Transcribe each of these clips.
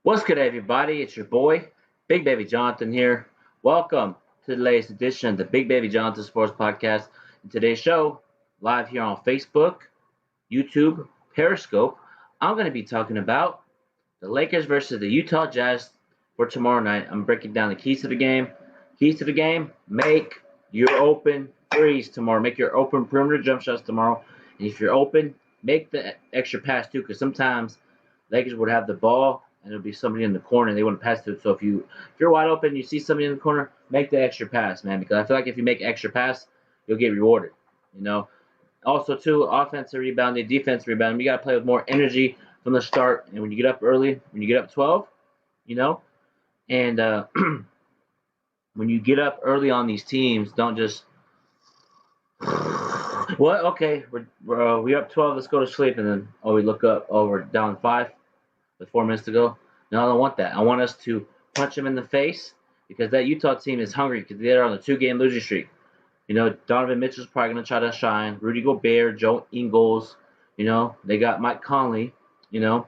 What's good, everybody? It's your boy, Big Baby Jonathan here. Welcome to the latest edition of the Big Baby Jonathan Sports Podcast. In today's show, live here on Facebook, YouTube, Periscope, I'm going to be talking about the Lakers versus the Utah Jazz for tomorrow night. I'm breaking down the keys to the game. Keys to the game: make your open threes tomorrow. Make your open perimeter jump shots tomorrow. And if you're open, make the extra pass too, because sometimes Lakers would have the ball and there'll be somebody in the corner and they wouldn't pass to it. So if you're wide open, you see somebody in the corner, make the extra pass, man. Because I feel like if you make extra pass, you'll get rewarded. Also too, offensive rebounding, defensive rebounding. You gotta play with more energy from the start. And when you get up early, when you get up 12, and when you get up early on these teams, don't just what? Okay, we're up 12. Let's go to sleep, and then we look up. Oh, we're down 5 with 4 minutes to go. No, I don't want that. I want us to punch them in the face because that Utah team is hungry because they're on a 2-game losing streak. Donovan Mitchell's probably going to try to shine. Rudy Gobert, Joe Ingles, they got Mike Conley, shout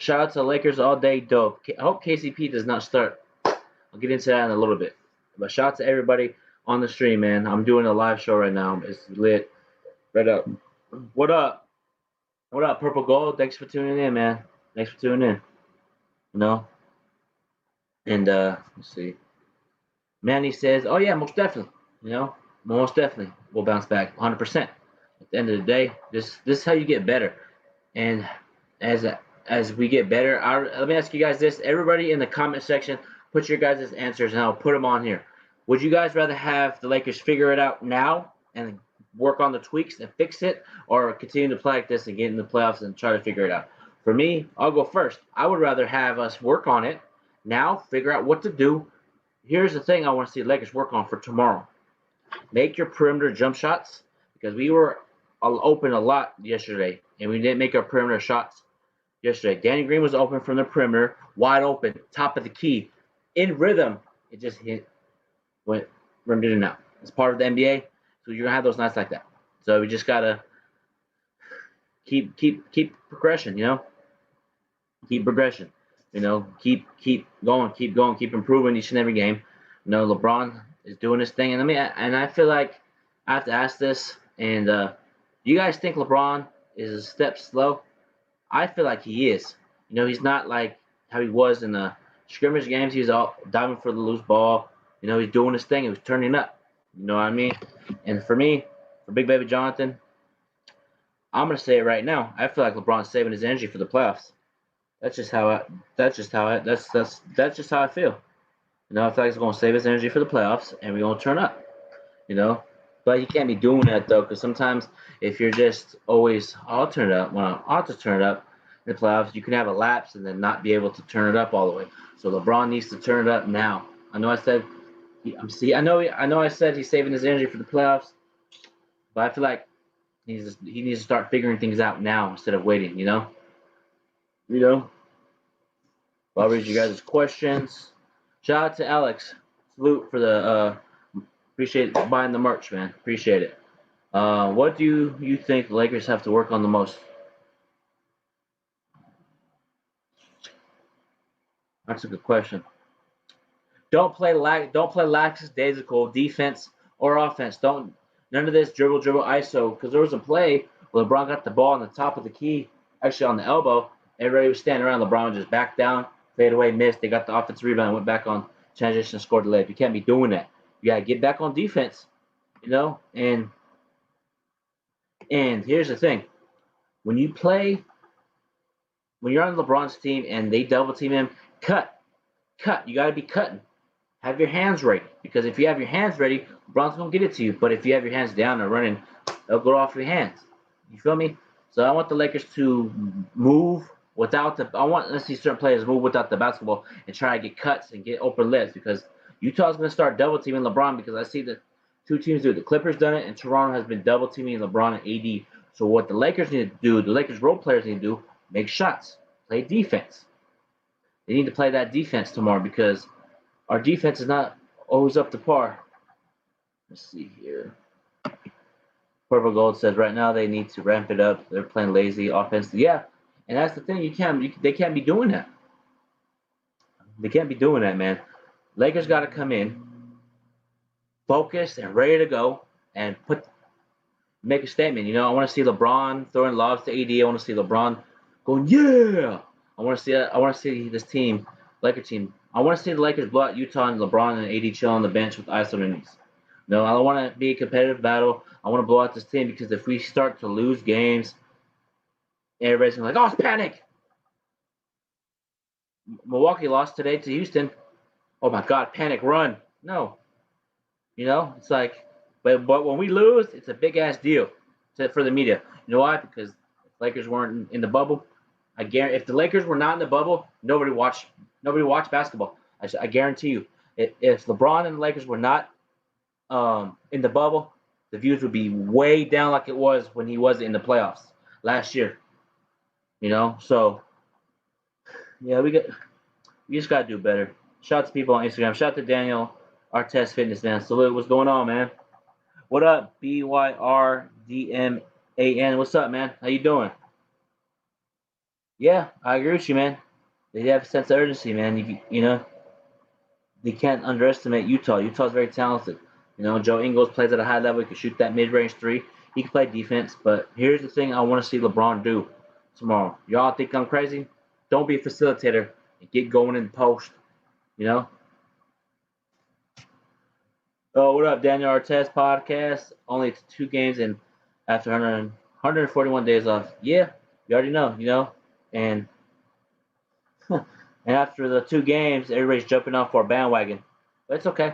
out to the Lakers all day, dope. I hope KCP does not start. I'll get into that in a little bit. But shout out to everybody on the stream, man. I'm doing a live show right now. It's lit. Right up. What up? What up, Purple Gold? Thanks for tuning in, man. Thanks for tuning in. And let's see. Manny says, "Oh yeah, most definitely. Most definitely, we'll bounce back 100%. At the end of the day, this is how you get better. And as we get better, let me ask you guys this. Everybody in the comment section, put your guys' answers, and I'll put them on here. Would you guys rather have the Lakers figure it out now and work on the tweaks and fix it, or continue to play like this and get in the playoffs and try to figure it out? For me, I'll go first. I would rather have us work on it now, figure out what to do. Here's the thing I want to see the Lakers work on for tomorrow. Make your perimeter jump shots, because we were open a lot yesterday, and we didn't make our perimeter shots yesterday. Danny Green was open from the perimeter, wide open, top of the key, in rhythm. It just went in and out. It's part of the NBA. So you're gonna have those nights like that. So we just gotta keep progression, Keep progression. Keep going, keep improving each and every game. LeBron is doing his thing, and I feel like I have to ask this. And do you guys think LeBron is a step slow? I feel like he is. He's not like how he was in the scrimmage games. He was all diving for the loose ball. He's doing his thing. He was turning up. You know what I mean? And for me, for Big Baby Jonathan, I'm gonna say it right now. I feel like LeBron's saving his energy for the playoffs. That's just how I feel. I feel like he's gonna save his energy for the playoffs, and we're gonna turn up. But you can't be doing that though, because sometimes if you're just always, I'll turn it up. Well, I'll just turn it up in the playoffs. You can have a lapse and then not be able to turn it up all the way. So LeBron needs to turn it up now. I know I said. I know I said he's saving his energy for the playoffs, but I feel like he needs to start figuring things out now instead of waiting. I'll read you guys' questions. Shout out to Alex. Salute for the appreciate buying the merch, man. Appreciate it. What do you think the Lakers have to work on the most? That's a good question. Don't play lackadaisical defense or offense. None of this dribble ISO, because there was a play where LeBron got the ball on the top of the key, actually on the elbow. Everybody was standing around. LeBron just backed down, fade away, missed. They got the offensive rebound, went back on transition, scored the layup. You can't be doing that. You gotta get back on defense, And here's the thing: when you're on LeBron's team and they double team him, cut. You gotta be cutting. Have your hands ready, because if you have your hands ready, LeBron's gonna get it to you. But if you have your hands down and running, they'll go off your hands. You feel me? So I want the Lakers to move I want to see certain players move without the basketball and try to get cuts and get open lets, because Utah's gonna start double teaming LeBron, because I see the two teams do it. The Clippers done it, and Toronto has been double teaming LeBron and AD. So what the Lakers need to do, the Lakers role players need to do, make shots, play defense. They need to play that defense tomorrow, because our defense is not always up to par. Let's see here. Purple Gold says right now they need to ramp it up. They're playing lazy offense. Yeah, And that's the thing. They can't be doing that. They can't be doing that, man. Lakers got to come in, focused and ready to go, and make a statement. I want to see LeBron throwing lobs to AD. I want to see LeBron going, yeah. I want to see this team, Laker team. I want to see the Lakers blow out Utah and LeBron and AD chill on the bench with ice on their knees. No, I don't want to be a competitive battle. I want to blow out this team because if we start to lose games, everybody's gonna be like, oh, it's panic. Milwaukee lost today to Houston. Oh my God, panic run. No, it's like, but when we lose, it's a big ass deal for the media. You know why? Because if Lakers weren't in the bubble, I guarantee if the Lakers were not in the bubble, nobody watched basketball. I guarantee you, if LeBron and the Lakers were not in the bubble, the views would be way down like it was when he was in the playoffs last year. So yeah, we just gotta do better. Shout out to people on Instagram. Shout out to Daniel Artest Fitness, man. Salute. What's going on, man? What up, BYRDMAN? What's up, man? How you doing? Yeah, I agree with you, man. They have a sense of urgency, man. They can't underestimate Utah. Utah's very talented. Joe Ingles plays at a high level. He can shoot that mid-range three. He can play defense. But here's the thing I want to see LeBron do tomorrow. Y'all think I'm crazy? Don't be a facilitator and get going in the post. Oh, what up, Daniel Artest podcast? Only 2 games in after 141 days off. Yeah, you already know. And and after the 2 games, everybody's jumping off our bandwagon. But it's okay.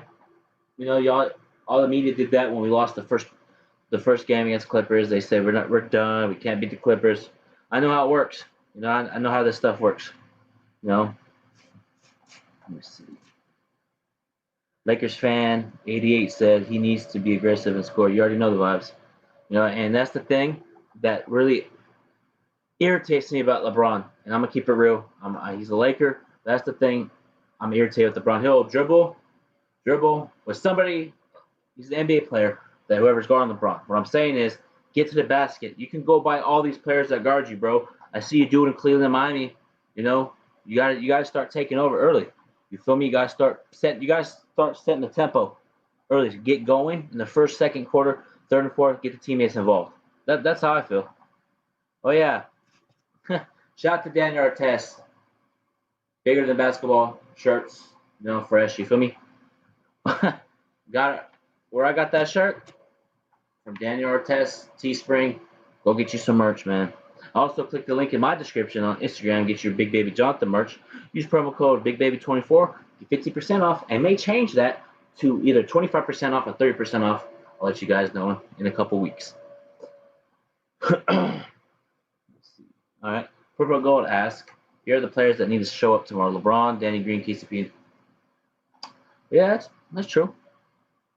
Y'all, all the media did that when we lost the first game against Clippers. They said we're done. We can't beat the Clippers. I know how it works. I know how this stuff works. Let me see. Lakers fan 88 said he needs to be aggressive and score. You already know the vibes. And that's the thing that really irritates me about LeBron. And I'm gonna keep it real. He's a Laker. That's the thing. I'm irritated with LeBron. He'll dribble with somebody. He's an NBA player. That whoever's guarding LeBron. What I'm saying is, get to the basket. You can go by all these players that guard you, bro. I see you do it in Cleveland and Miami. You gotta start taking over early. You feel me? You guys start setting the tempo early to get going in the first, second quarter, third and fourth. Get the teammates involved. That's how I feel. Oh yeah. Shout out to Daniel Artest. Bigger than basketball shirts. Fresh. You feel me? Got it. Where I got that shirt? From Daniel Artest, Teespring. Go get you some merch, man. Also, click the link in my description on Instagram. Get your Big Baby Jonathan merch. Use promo code BigBaby24. Get 50% off. And may change that to either 25% off or 30% off. I'll let you guys know in a couple weeks. All right. Purple Gold asks, here are the players that need to show up tomorrow. LeBron, Danny Green, KCP. Yeah, that's true.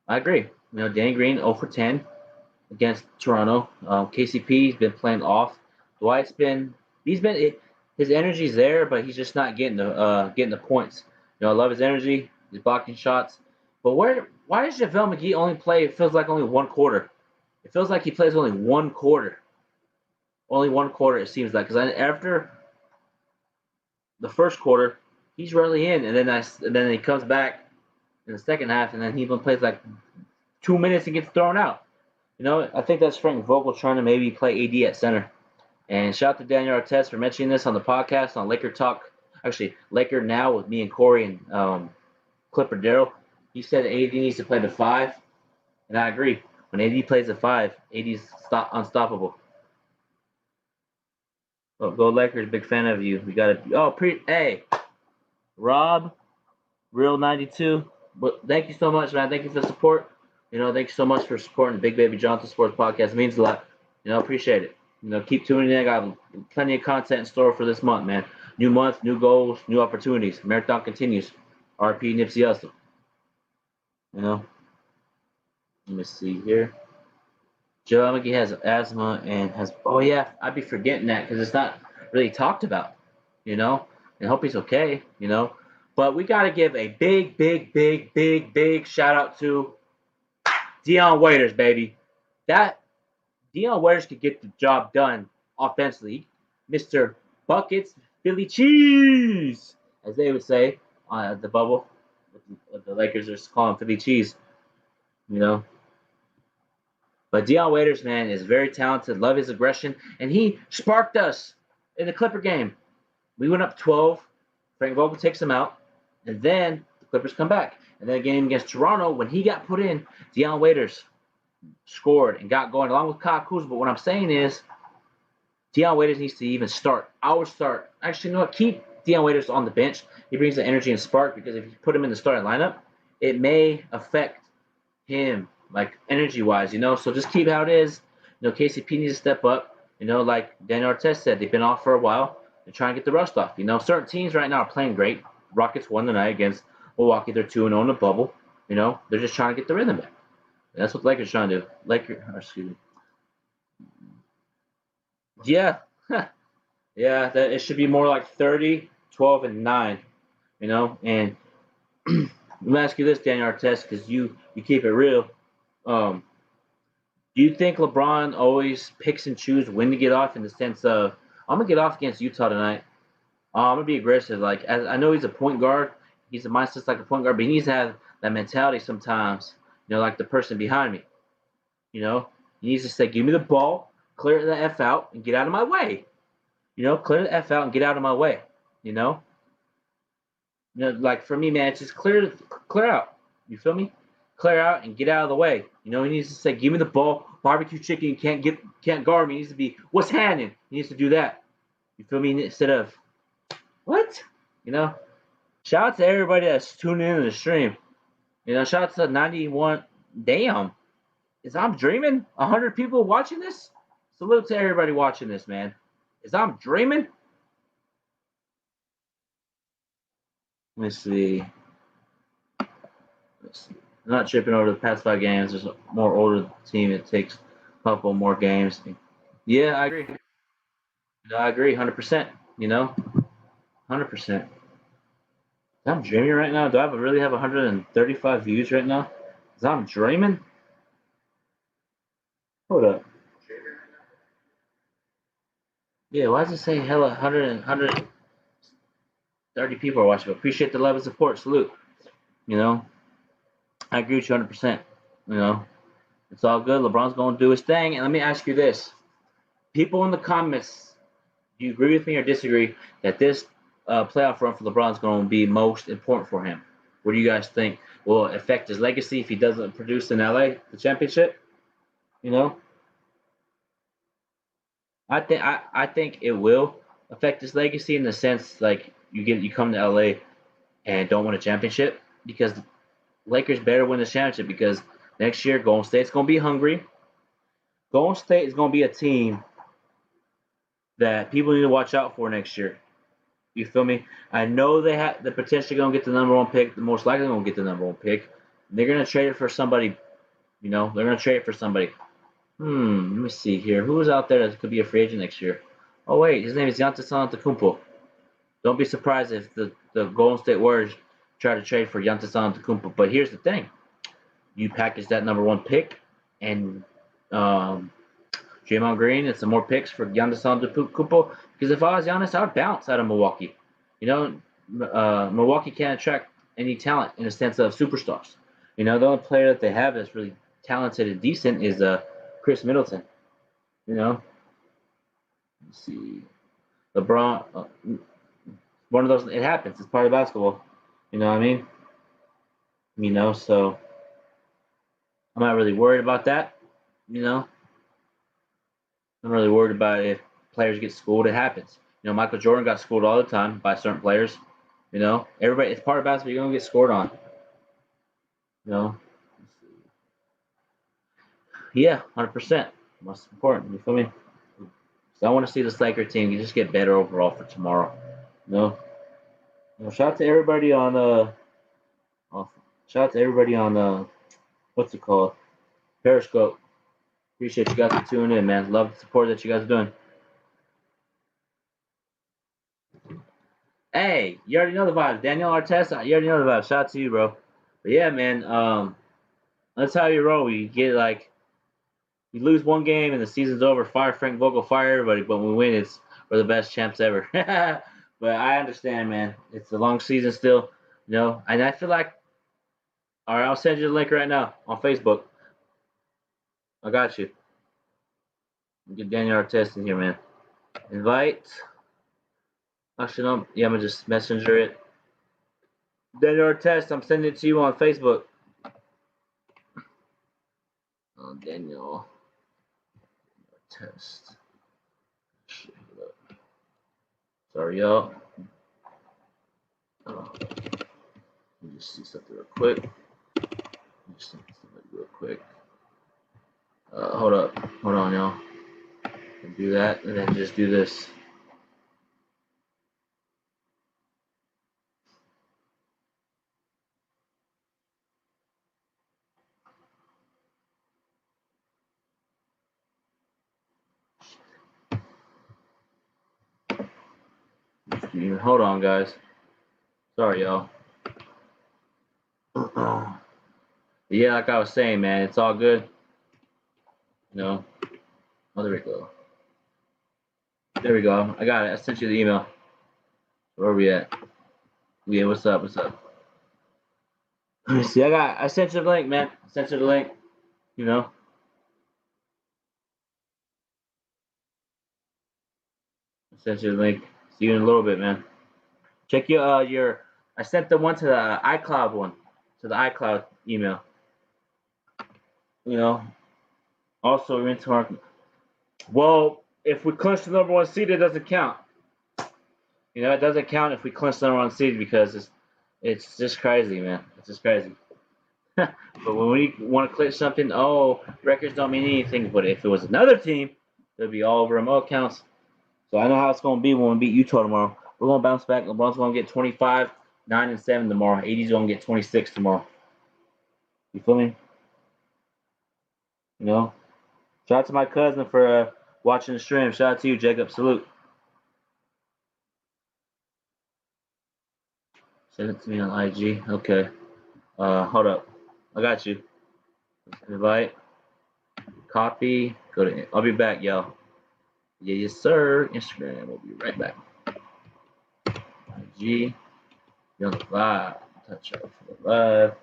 I agree. Danny Green 0 for 10 against Toronto. KCP's been playing off. Dwight's his energy's there, but he's just not getting the points. I love his energy. He's blocking shots. But why does JaVale McGee only play? It feels like only 1 quarter. It feels like he plays only 1 quarter. Only 1 quarter, it seems like. Because after the first quarter, he's rarely in, and then he comes back in the second half, and then he even plays like 2 minutes and gets thrown out. I think that's Frank Vogel trying to maybe play AD at center. And shout out to Daniel Artest for mentioning this on the podcast on Laker Talk. Actually, Laker Now with me and Corey and Clipper Darrell. He said AD needs to play the 5, and I agree. When AD plays the 5, AD's unstoppable. Oh, go Lakers! Big fan of you. We got to. Hey, Rob, Real 92. But thank you so much, man. Thank you for the support. Thank you so much for supporting the Big Baby Jonathan Sports Podcast. It means a lot. Appreciate it. Keep tuning in. I got plenty of content in store for this month, man. New month, new goals, new opportunities. Marathon continues. RP Nipsey Hussle. Let me see here. Joe McGee has asthma and has. Oh yeah, I'd be forgetting that because it's not really talked about. And hope he's okay. But we got to give a big shout out to Dion Waiters, baby. That Dion Waiters could get the job done offensively. Mr. buckets, Philly cheese, as they would say at the bubble. The Lakers are calling Philly cheese, you know. But Dion Waiters, man, is very talented. Love his aggression, and he sparked us in the Clipper game. We went up 12. Frank Vogel takes him out, and then the Clippers come back. And then a game against Toronto, when he got put in, Dion Waiters scored and got going along with Kyle Kuzma. But what I'm saying is, Dion Waiters needs to even start. I would start. Actually, you know what? Keep Dion Waiters on the bench. He brings the energy and spark because if you put him in the starting lineup, it may affect him, like energy-wise, you know. So just keep how it is. You know, KCP needs to step up. You know, like Daniel Artest said, they've been off for a while. They're trying to get the rust off. You know, certain teams right now are playing great. Rockets won tonight against Milwaukee. They're 2-0 in the bubble. You know, they're just trying to get the rhythm back. That's what the Lakers are trying to do. Excuse me. Yeah. Yeah, that it should be more like 30, 12, and 9, you know. And let me ask you this, Daniel Artest, because you keep it real. Do you think LeBron always picks and chooses when to get off in the sense of I'm gonna get off against Utah tonight. I'm gonna be aggressive. Like I know he's a point guard. He's a mindset like a point guard, but he needs to have that mentality sometimes. You know, like the person behind me. You know, he needs to say, "Give me the ball, clear the f out, and get out of my way." You know, clear the f out and get out of my way. You know, like for me, man, it's just clear out. You feel me? Clear out and get out of the way. You know, he needs to say, "Give me the ball, barbecue chicken. Can't guard me." He needs to be, "What's happening?" He needs to do that. You feel me? Instead of what? You know. Shout out to everybody that's tuning in to the stream. You know, shout out to 91. Damn, is I'm dreaming? 100 people watching this? Salute to everybody watching this, man. Is I'm dreaming? Let me see. I'm not tripping over the past 5 games. There's a more older team. It takes a couple more games. Yeah, I agree. I agree 100%. You know, 100%. I'm dreaming right now. Do I really have 135 views right now? Is I'm dreaming? Hold up. Yeah, why does it say hella 130 people are watching? Appreciate the love and support. Salute. You know, I agree with you 100%. You know, it's all good. LeBron's going to do his thing. And let me ask you this. People in the comments, do you agree with me or disagree that this playoff run for LeBron is going to be most important for him? What do you guys think? Will it affect his legacy if he doesn't produce in LA the championship? You know, I think it will affect his legacy in the sense like you come to LA and don't win a championship because Lakers better win the championship because next year Golden State's going to be hungry. Golden State is going to be a team that people need to watch out for next year. You feel me? I know they have the potential going to get the number one pick. The most likely going to get the number one pick. They're going to trade it for somebody. You know, they're going to trade it for somebody. Let me see here. Who's out there that could be a free agent next year? Oh wait, his name is Giannis Antetokounmpo. Don't be surprised if the Golden State Warriors try to trade for Giannis Antetokounmpo. But here's the thing: you package that number one pick and Draymond Green and some more picks for Giannis Antetokounmpo. Because if I was Giannis, I would bounce out of Milwaukee. You know, Milwaukee can't attract any talent in the sense of superstars. You know, the only player that they have that's really talented and decent is Chris Middleton. You know, let's see, LeBron. One of those. It happens. It's part of basketball. You know what I mean? You know, so I'm not really worried about that. You know, I'm really worried about if players get schooled. It happens. You know, Michael Jordan got schooled all the time by certain players. You know, everybody. It's part of basketball. You're gonna get scored on. You know. Yeah, 100%. Most important. You feel me? So I want to see this Laker team just get better overall for tomorrow. You know. Shout out to everybody on shout out to everybody on what's it called? Periscope. Appreciate you guys for tuning in, man. Love the support that you guys are doing. Hey, you already know the vibes. Daniel Artest, you already know the vibes. Shout out to you, bro. But yeah, man, that's how you roll. You get like you lose one game and the season's over, fire Frank Vogel, fire everybody. But when we win, it's we're the best champs ever. But I understand, man. It's a long season still, and I feel like, all right, I'll send you the link right now on Facebook. I got you. Get Daniel Artest in here, man. Invite. Actually, no. Yeah, I'm gonna just messenger it. Daniel Artest, I'm sending it to you on Facebook. Oh, Daniel Artest. Sorry, y'all. Let me just see something real quick. Hold on, y'all. And do that, and then just do this. Hold on, guys. Sorry, y'all. Yeah, like I was saying, man, it's all good. Oh, there we go. There we go. I got it. I sent you the email. Where are we at? Yeah, what's up? Let me see. I sent you the link, man. I sent you the link. I sent you the link. See you in a little bit, man. Check your. I sent the one to the iCloud one, to the iCloud email. Also we're into our. Well, if we clinch the number one seed, it doesn't count. It doesn't count if we clinch the number one seed because it's just crazy, man. It's just crazy. But when we want to clinch something, records don't mean anything. But if it was another team, it'd be all over remote counts. So I know how it's going to be when we beat Utah tomorrow. We're going to bounce back. LeBron's going to get 25, 9, and 7 tomorrow. AD's going to get 26 tomorrow. You feel me? Shout out to my cousin for watching the stream. Shout out to you, Jacob. Salute. Send it to me on IG. Okay. Hold up. I got you. Invite. Copy. Go to. I'll be back, y'all. Yeah, yes, sir. Instagram. We'll be right back. IG. You're on the live. Touch up for the live.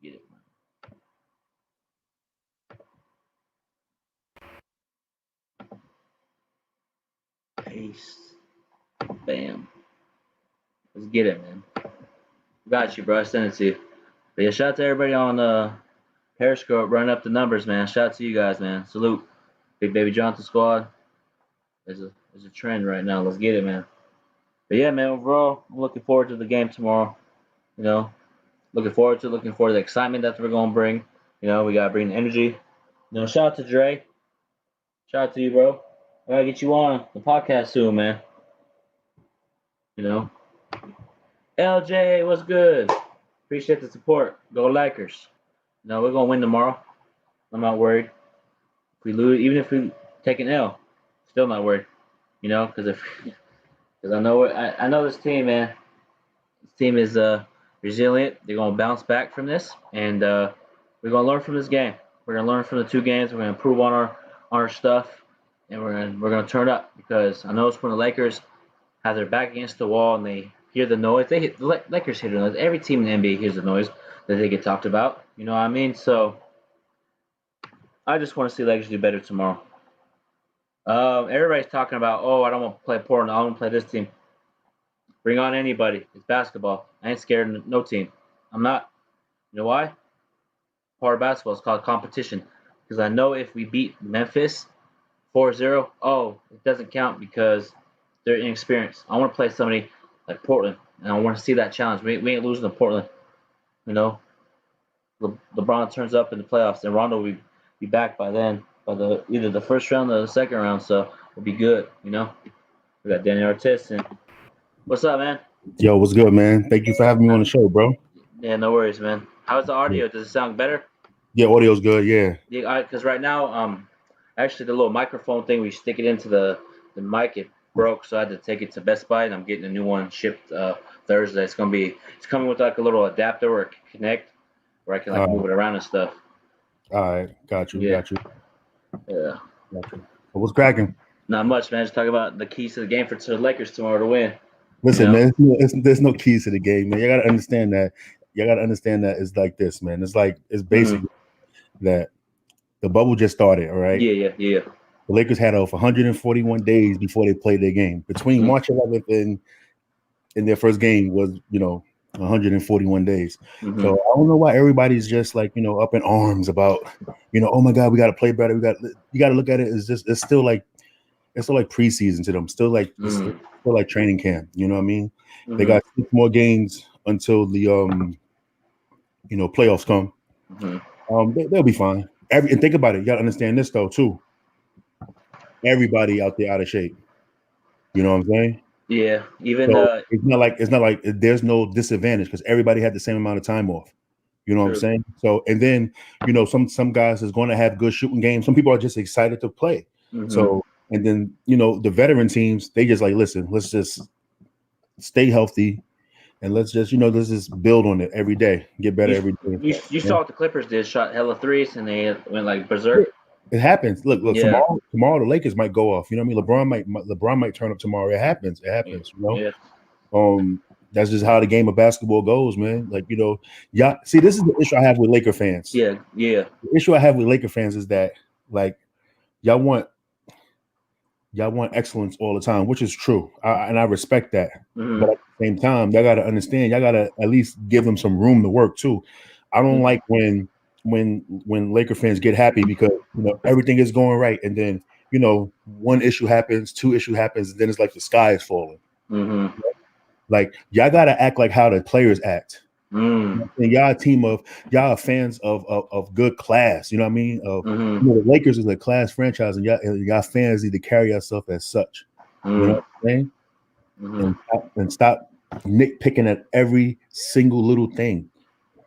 Get it. Paste. Bam. Let's get it, man. Got you, bro. I sent it to you. But yeah, shout out to everybody on Periscope running up the numbers, man. Shout out to you guys, man. Salute. Big Baby Jonathan squad. There's a trend right now. Let's get it, man. But yeah, man, overall, I'm looking forward to the game tomorrow. Looking forward to the excitement that we're gonna bring. We gotta bring the energy. Shout out to Dre. Shout out to you, bro. I gotta get you on the podcast soon, man. LJ, what's good? Appreciate the support. Go Lakers. We're gonna win tomorrow. I'm not worried. If we lose, even if we take an L, still not worried. Because I know this team, man. This team is resilient. They're gonna bounce back from this, and we're gonna learn from this game. We're gonna learn from the two games. We're gonna improve on our stuff, and we're gonna turn up because I notice when the Lakers have their back against the wall and they hear the noise, the Lakers hear the noise. Every team in the NBA hears the noise that they get talked about. You know what I mean? So I just want to see Lakers do better tomorrow. Everybody's talking about, I don't want to play Portland. I don't want to play this team. Bring on anybody. It's basketball. I ain't scared of no team. I'm not. You know why? Part of basketball is called competition. Because I know if we beat Memphis 4-0, it doesn't count because they're inexperienced. I want to play somebody like Portland, and I want to see that challenge. We ain't losing to Portland. LeBron turns up in the playoffs, and Rondo will be back by then, by either the first round or the second round, so we'll be good. We got Daniel Artest in. What's up, man? Yo, what's good, man? Thank you for having me on the show, bro. Yeah, no worries, man. How's the audio? Does it sound better? Yeah, audio's good. Yeah. Yeah, because right now, actually, the little microphone thing we stick it into the mic, it broke, so I had to take it to Best Buy, and I'm getting a new one shipped Thursday. It's coming with like a little adapter where it can connect, where I can move it around and stuff. All right, got you. Yeah. So What's cracking? not much, man. Just talk about the keys to the game for the Lakers tomorrow to win. Listen, man, there's no keys to the game, man. You gotta understand that. It's like this, man. It's basically that the bubble just started, all right? Yeah. The Lakers had off 141 days before they played their game. Between March 11th and their first game was, 141 days. So I don't know why everybody's just like, up in arms about, oh my God, we got to play better. You got to look at it as just, it's still like preseason to them. Still like training camp. You know what I mean? They got 6 more games until the playoffs come. They'll be fine. And think about it. You got to understand this though too. Everybody out there out of shape. You know what I'm saying? Yeah. Even so it's not like there's no disadvantage because everybody had the same amount of time off. You know what I'm saying? So and then some guys is going to have good shooting games. Some people are just excited to play. So and then the veteran teams, they just like, listen, let's just stay healthy and let's just build on it every day, get better every day. You saw what the Clippers did, shot hella threes and they went like berserk. It happens. Look. Tomorrow the Lakers might go off. You know what I mean? LeBron might turn up tomorrow. It happens. That's just how the game of basketball goes, man. Like y'all see, this is the issue I have with Laker fans. Yeah. The issue I have with Laker fans is that like y'all want excellence all the time, which is true, and I respect that. But at the same time, y'all got to understand, y'all got to at least give them some room to work too. I don't like when Laker fans get happy because everything is going right, and then one issue happens, 2 issue happens, and then it's like the sky is falling. Like y'all got to act like how the players act. And y'all fans of good class. You know what I mean? The Lakers is a class franchise, and y'all fans need to carry yourself as such. You know what I'm saying? And stop nitpicking at every single little thing.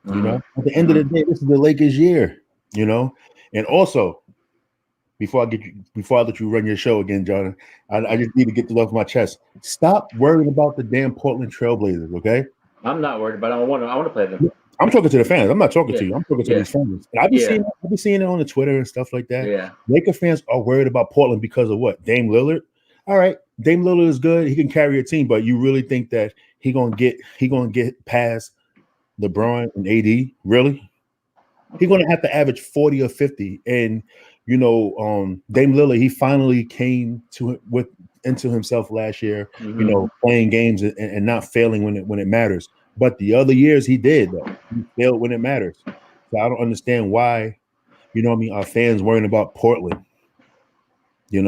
At the end of the day, this is the Lakers' year. And also, before I let you run your show again, John, I just need to get this off my chest. Stop worrying about the damn Portland Trailblazers, okay? I'm not worried about it. I want to play them. I'm talking to the fans. I'm not talking to you. I'm talking to these fans. And I've been seeing it on the Twitter and stuff like that. Yeah. Laker fans are worried about Portland because of what? Dame Lillard. All right, Dame Lillard is good. He can carry a team, but you really think that he gonna get past LeBron and AD? Really? He's gonna have to average 40 or 50. And Dame Lillard, he finally came into himself last year, playing games and not failing when it matters. But the other years he did, though. He failed when it matters. So I don't understand why, our fans worrying about Portland. So I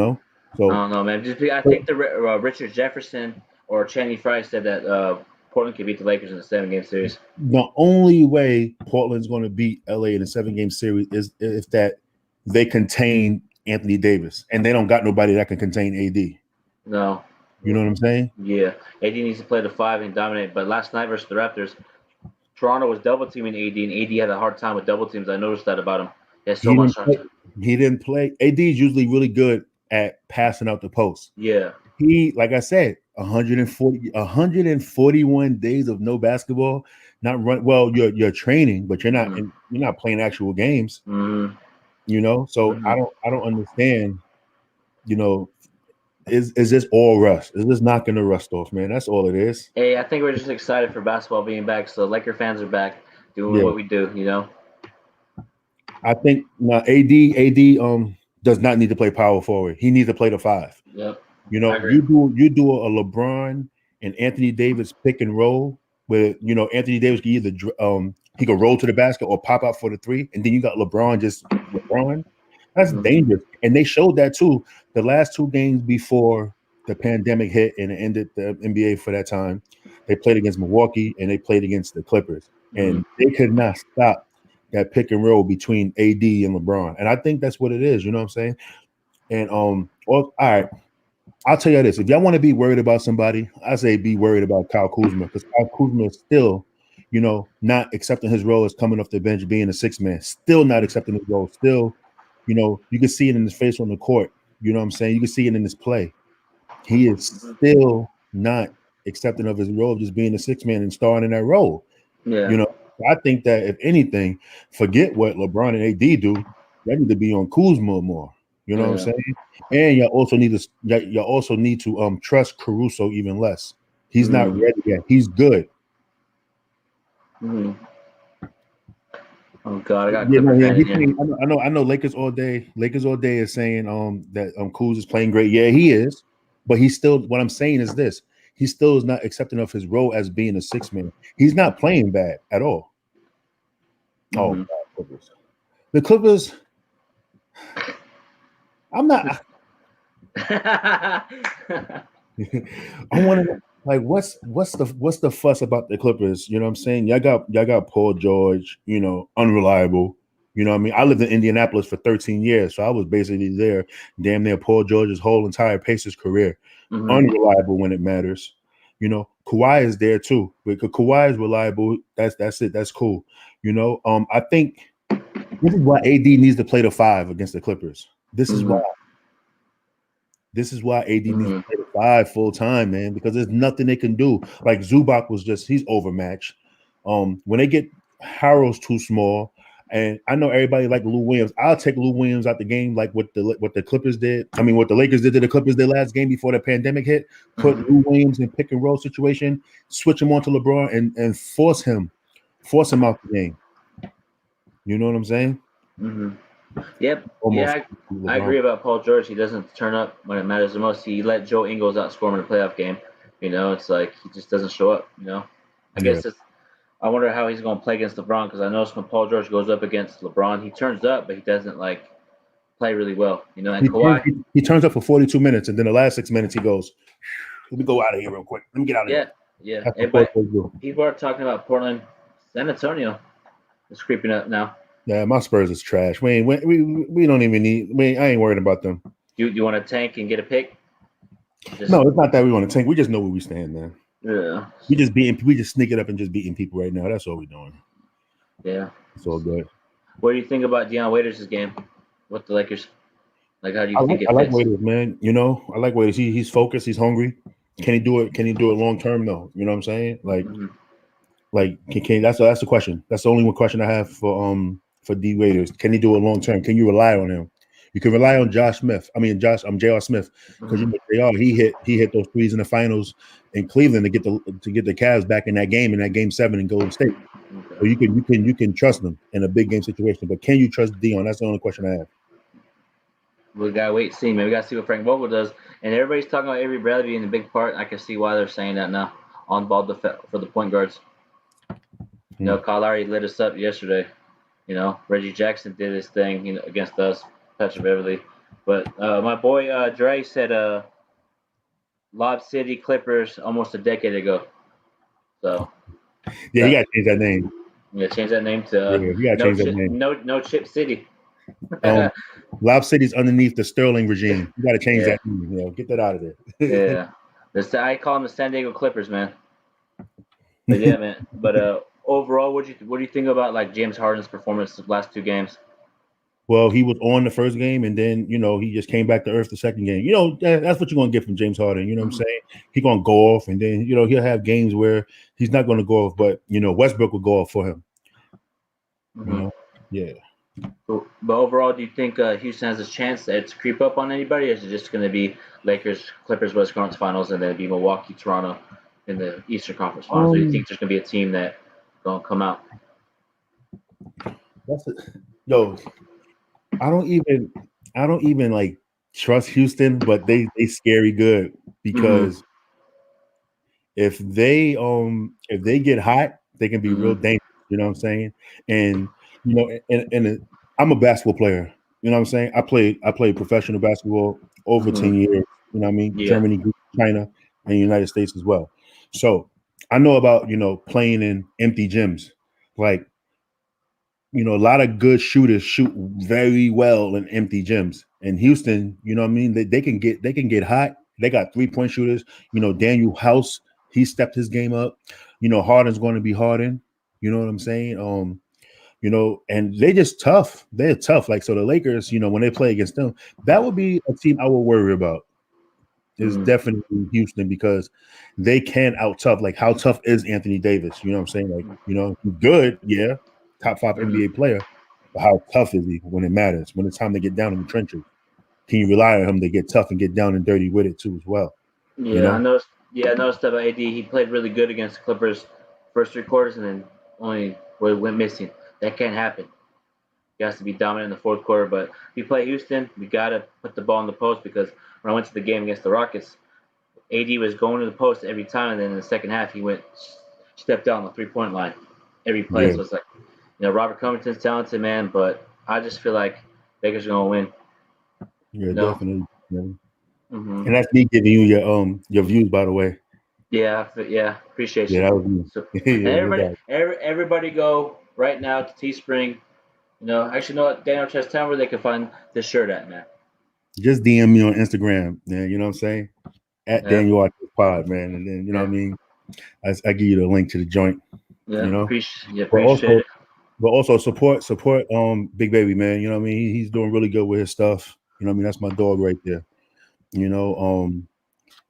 don't know, man. I think the Richard Jefferson or Channing Frye said that Portland could beat the Lakers in a 7-game series. The only way Portland's going to beat LA in a 7-game series is if that they contain Anthony Davis, and they don't got nobody that can contain AD. No. You know what I'm saying? Yeah. AD needs to play the 5 and dominate. But last night versus the Raptors, Toronto was double teaming AD, and AD had a hard time with double teams. I noticed that about him. He has so much hard time. He didn't play. AD is usually really good at passing out the post. Yeah. He, like I said, 141 days of no basketball, not run. Well, you're training, but you're not playing actual games. So I don't understand. Is this all rust? Is this knocking the rust off, man? That's all it is. Hey, I think we're just excited for basketball being back. So Laker fans are back doing what we do. I think AD does not need to play power forward. He needs to play the 5. Yep. You do a LeBron and Anthony Davis pick and roll where Anthony Davis can either he can roll to the basket or pop out for the 3, and then you got LeBron. That's dangerous, and they showed that too. The last 2 games before the pandemic hit and it ended the NBA for that time, they played against Milwaukee and they played against the Clippers, and they could not stop that pick and roll between AD and LeBron. And I think that's what it is. You know what I'm saying? And all right. I'll tell you this: if y'all want to be worried about somebody, I say be worried about Kyle Kuzma, because Kyle Kuzma is still, not accepting his role as coming off the bench, being a 6 man, still not accepting his role. Still, you can see it in his face on the court. You know what I'm saying? You can see it in his play. He is still not accepting of his role, just being a 6 man and starring in that role. Yeah. I think that if anything, forget what LeBron and AD do. They need to be on Kuzma more. You know what I'm saying? And you also need to trust Caruso even less. He's not ready yet. He's good. Mm-hmm. Oh God, I got Clipper fan in here. I know. Lakers all day is saying that Kuz is playing great. Yeah, he is, but he's still. What I'm saying is this: he still is not accepting of his role as being a six man. He's not playing bad at all. Oh, God, Clippers. The Clippers. I'm not. I want to like what's the fuss about the Clippers? You know what I'm saying? Y'all got Paul George, unreliable. You know what I mean? I lived in Indianapolis for 13 years, so I was basically there damn near Paul George's whole entire Pacers career. Unreliable when it matters. Kawhi is there too. Because Kawhi is reliable. That's it. That's cool. I think this is why AD needs to play the 5 against the Clippers. This is why. This is why AD needs to play the 5 full time, man, because there's nothing they can do. Like Zubac he's overmatched. When they get Harrell's too small, and I know everybody like Lou Williams. I'll take Lou Williams out the game, like what the Clippers did. I mean, what the Lakers did to the Clippers their last game before the pandemic hit. Put Lou Williams in pick and roll situation, switch him on to LeBron, and force him out the game. You know what I'm saying? Yep. I agree about Paul George. He doesn't turn up when it matters the most. He let Joe Ingles outscore him in a playoff game. It's like he just doesn't show up. I guess I wonder how he's going to play against LeBron, because I noticed when Paul George goes up against LeBron, he turns up, but he doesn't play really well. And Kawhi, he turns up for 42 minutes, and then the last 6 minutes he goes, "Let me go out of here real quick. Let me get out of here." Yeah. But people are talking about Portland, San Antonio. It's creeping up now. Yeah, my Spurs is trash. We don't even need. I ain't worried about them. You want to tank and get a pick? No, it's not that we want to tank. We just know where we stand, man. Yeah. We just sneak it up and just beating people right now. That's all we're doing. Yeah. It's all good. What do you think about Deion Waiters' game with the Lakers? How do you think it fits? I like Waiters, man. I like Waiters. He's focused. He's hungry. Can he do it? Can he do it long term? No. You know what I'm saying? That's the question. That's the only one question I have for D Waiters. Can he do it long term? Can you rely on him? You can rely on J.R. Smith, because JR he hit those threes in the finals in Cleveland to get the Cavs back in that game 7 in Golden State. So you can trust them in a big game situation, but can you trust Dion? That's the only question I have. We gotta wait and see, man. We gotta see what Frank Vogel does. And everybody's talking about Avery Bradley being a big part. I can see why they're saying that now. On ball for the point guards. Kyle Lowry lit us up yesterday. Reggie Jackson did his thing, against us, Patrick Beverly. But my boy Dre said Lob City Clippers almost a decade ago. So yeah, you gotta change that name. Yeah, change that name to No Chip City. Lob City's underneath the Sterling regime. You gotta change that name. Get that out of there. Yeah, I call them the San Diego Clippers, man. But yeah, man. But overall, what do you think about James Harden's performance the last 2 games? Well, he was on the first game, and then he just came back to earth the second game. That's what you're gonna get from James Harden. You know what I'm saying? He's gonna go off, and then he'll have games where he's not gonna go off, but Westbrook will go off for him. Yeah. But overall, do you think Houston has a chance to creep up on anybody, or is it just going to be Lakers, Clippers, West Conference Finals, and then be Milwaukee, Toronto in the Eastern Conference Finals? Or do you think there's going to be a team that going to come out? I don't even trust Houston, but they scary good, because if they get hot, they can be real dangerous. You know what I'm saying? And and I'm a basketball player. You know what I'm saying? I played professional basketball over 10 years. You know what I mean? Yeah. Germany, China, and the United States as well. So I know about playing in empty gyms. A lot of good shooters shoot very well in empty gyms. And Houston, you know what I mean? They can get hot. They got 3-point shooters. Daniel House, he stepped his game up. Harden's going to be Harden. You know what I'm saying? And they just tough. They're tough. So the Lakers, when they play against them, that would be a team I would worry about. is definitely Houston because they can out tough. Like, how tough is Anthony Davis? You know what I'm saying? Like, he's good, yeah, top 5 NBA player, but how tough is he when it matters? When it's time to get down in the trenches, can you rely on him to get tough and get down and dirty with it too as well? Yeah, I noticed. Yeah, I noticed that about AD. He played really good against the Clippers first 3 quarters, and then only went missing. That can't happen. He has to be dominant in the 4th quarter. But if you play Houston, we gotta put the ball in the post because when I went to the game against the Rockets, AD was going to the post every time, and then in the second half he stepped out on the 3-point line every play. So it's like, Robert Covington's talented, man, but I just feel like Lakers are gonna win. Yeah, definitely. Yeah. And that's me giving you your views, by the way. Yeah, appreciate you. Yeah, that was me. So, everybody go right now to Teespring. Actually, know what, Daniel Artest, tell me where they can find this shirt at, man. Just DM me on Instagram, man. You know what I'm saying? At Daniel Artest Pod, man. And then what I mean, I give you the link to the joint. Yeah, appreciate it. But also support Big Baby, man. You know what I mean? He's doing really good with his stuff. You know what I mean? That's my dog right there.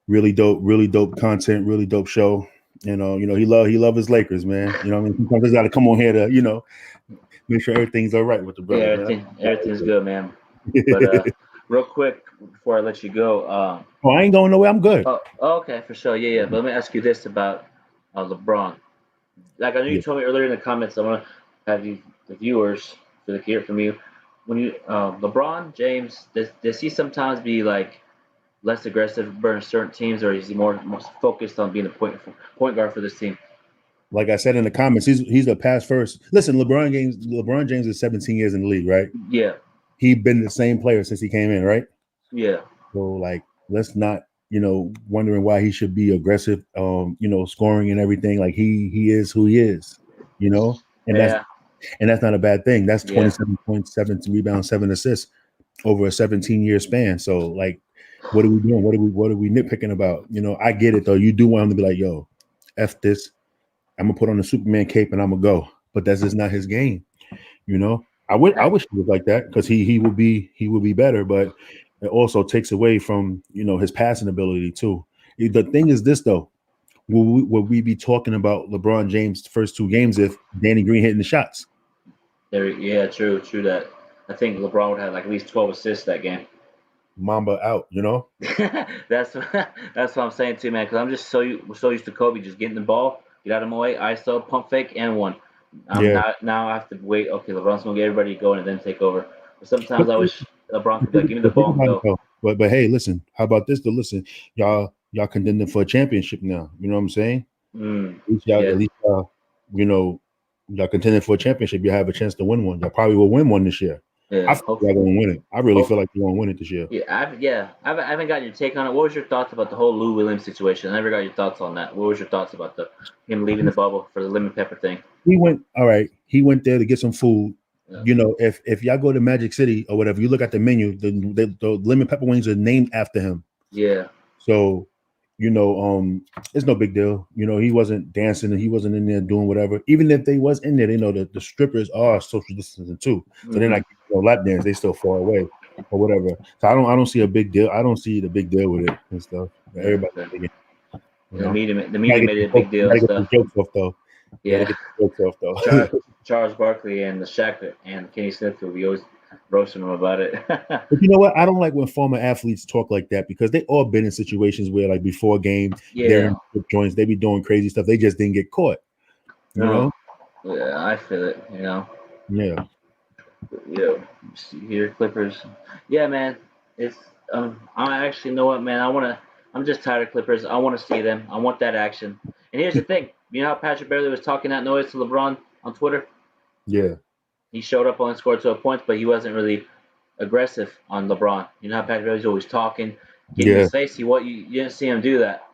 Really dope content, really dope show. He love his Lakers, man. You know what I mean? Sometimes he's got to come on here to, make sure everything's all right with the brother. Yeah, everything's good, man. But real quick before I let you go, I ain't going nowhere. I'm good. Oh, okay, for sure. Yeah. But let me ask you this about LeBron. Like I know you told me earlier in the comments, I want to have the viewers so they can hear from you. When you LeBron James, does he sometimes be like less aggressive burn certain teams, or is he more focused on being a point guard for this team? Like I said in the comments, he's a pass first. Listen, LeBron James is 17 years in the league, right? Yeah. He's been the same player since he came in, right? Yeah. So like, let's not, wondering why he should be aggressive, scoring and everything. Like he is who he is, and that's not a bad thing. That's 27 points, 7 rebounds, 7 assists over a 17-year span. So like, what are we doing? What are we nitpicking about? I get it though. You do want him to be like, yo, F this. I'm gonna put on the Superman cape and I'm gonna go. But that's just not his game. I wish he was like that because he would be better, but it also takes away from his passing ability too. The thing is this though, will we be talking about LeBron James' first 2 games if Danny Green hitting the shots? Yeah, true that. I think LeBron would have like at least 12 assists that game. Mamba out, That's what I'm saying too, man. Because I'm just so used to Kobe just getting the ball, get out of my way, ISO, pump fake, and one. Now I have to wait. Okay, LeBron's gonna get everybody going and then take over. But sometimes I wish LeBron could be like, give me the ball and go. But hey, listen, how about this? Listen, y'all contending for a championship now. You know what I'm saying? At least y'all contending for a championship. You have a chance to win one. Y'all probably will win one this year. Yeah, I feel like y'all gonna win it. I really feel like you're gonna win it this year. I haven't gotten your take on it. What was your thoughts about the whole Lou Williams situation? I never got your thoughts on that. What was your thoughts about him leaving the bubble for the lemon pepper thing? He went there to get some food. Yeah. If y'all go to Magic City or whatever, you look at the menu, the lemon pepper wings are named after him. Yeah. So, it's no big deal. He wasn't dancing and he wasn't in there doing whatever. Even if they was in there, they know that the strippers are social distancing too. So they're not lap dance, they still far away or whatever. So I don't see a big deal. I don't see the big deal with it and stuff. Everybody the media made it a big deal and stuff. Jokes off though. Yeah. Charles Barkley and the Shaq and Kenny Smith will be always roasting them about it. But you know what? I don't like when former athletes talk like that because they all been in situations where, like, before game, they're in joints, they be doing crazy stuff. They just didn't get caught. You know? Yeah, I feel it. Yeah. See here, Clippers. Yeah, man. It's I actually know what, man. I'm just tired of Clippers. I want to see them. I want that action. And here's the thing. You know how Patrick Beverley was talking that noise to LeBron on Twitter? Yeah. He showed up and scored 12 points, but he wasn't really aggressive on LeBron. You know how Patrick Beverley's always talking, getting his face. You didn't see him do that.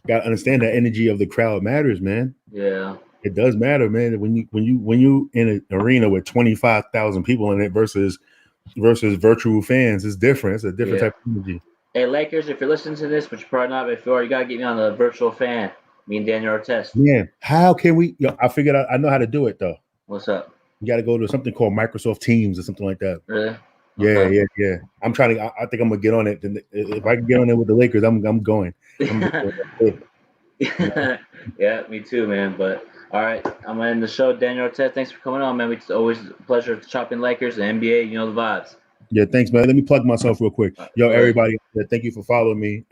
Got to understand that energy of the crowd matters, man. Yeah. It does matter, man. When you in an arena with 25,000 people in it versus virtual fans, it's different. It's a different type of energy. Hey, Lakers, if you're listening to this, which you're probably not, but if you are, you got to get me on the virtual fan. Me and Daniel Artest. Man, how can we? I figured out. I know how to do it though. What's up? You got to go to something called Microsoft Teams or something like that. Really? Okay. Yeah. I'm trying to. I think I'm gonna get on it. If I can get on it with the Lakers, I'm going. I'm going. Yeah, me too, man. But all right, I'm gonna end the show. Daniel Artest, thanks for coming on, man. It's always a pleasure chopping Lakers and NBA. You know the vibes. Yeah, thanks, man. Let me plug myself real quick. Yo, Go ahead. everybody, thank you for following me.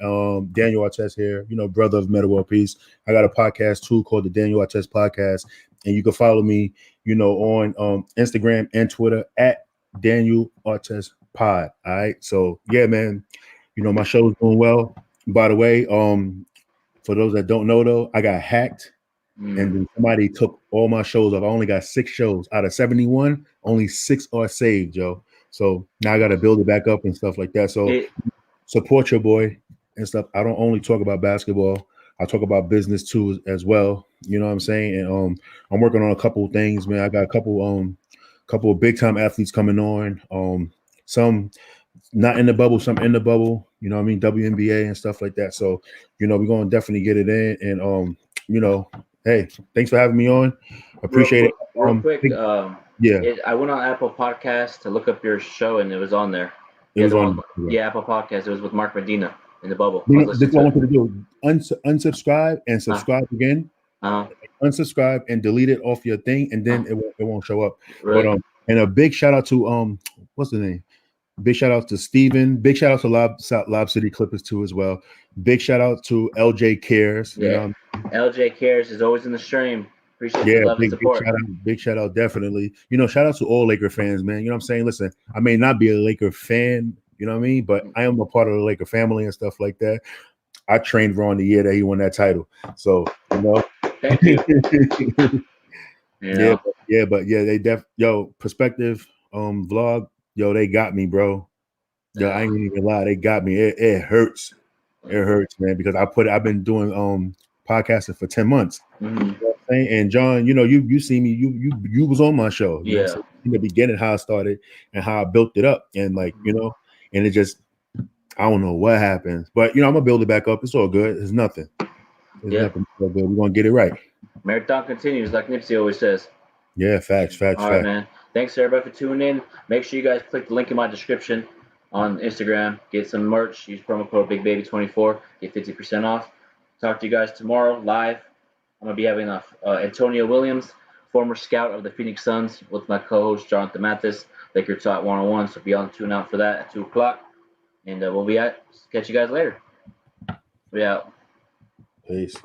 Daniel Artest here, brother of Meta World Peace. I got a podcast too called the Daniel Artest Podcast, and you can follow me, on Instagram and Twitter at Daniel Artest Pod. All right. So yeah, man, my show is doing well. By the way, for those that don't know though, I got hacked. And then somebody took all my shows off. I only got 6 shows out of 71. Only 6 are saved, yo. So now I got to build it back up and stuff like that. So support your boy and stuff. I don't only talk about basketball. I talk about business too as well. You know what I'm saying? And I'm working on a couple of things, man. I got a couple of big time athletes coming on. Some not in the bubble, some in the bubble. You know what I mean? WNBA and stuff like that. So we're gonna definitely get it in. And hey, thanks for having me on. Appreciate it. Real quick, yeah. I went on Apple Podcasts to look up your show, and it was on there. It was on. Apple Podcasts. It was with Mark Medina in the bubble. This is what I wanted to do. Unsubscribe and subscribe again. Unsubscribe and delete it off your thing, and then it won't show up. Really? But and a big shout out to what's the name? Big shout out to Steven. Big shout out to Lob City Clippers too as well. Big shout out to LJ Cares. Yeah. LJ Cares is always in the stream. Appreciate the love and support. Big shout out, definitely. Shout out to all Laker fans, man. You know what I'm saying? Listen, I may not be a Laker fan, you know what I mean? But I am a part of the Laker family and stuff like that. I trained Ron the year that he won that title. So, Thank you. They perspective vlog. Yo, they got me, bro. Yo, I ain't even lie. They got me. It hurts. It hurts, man, because I've been doing podcasting for 10 months. Mm-hmm. You know what I'm saying? And John, you see me, you was on my show. You know, in the beginning, how I started and how I built it up. And and it just, I don't know what happens. But I'm gonna build it back up. It's all good. It's nothing. Nothing so good. We're gonna get it right. Marathon continues, like Nipsey always says. Yeah, facts. All right, man. Thanks everybody for tuning in. Make sure you guys click the link in my description on Instagram. Get some merch. Use promo code BigBaby24. Get 50% off. Talk to you guys tomorrow live. I'm gonna be having Antonio Williams, former scout of the Phoenix Suns, with my co-host Jonathan Mathis, Laker Talk 101. So be on tune out for that at 2:00. And we'll be catch you guys later. We out. Peace.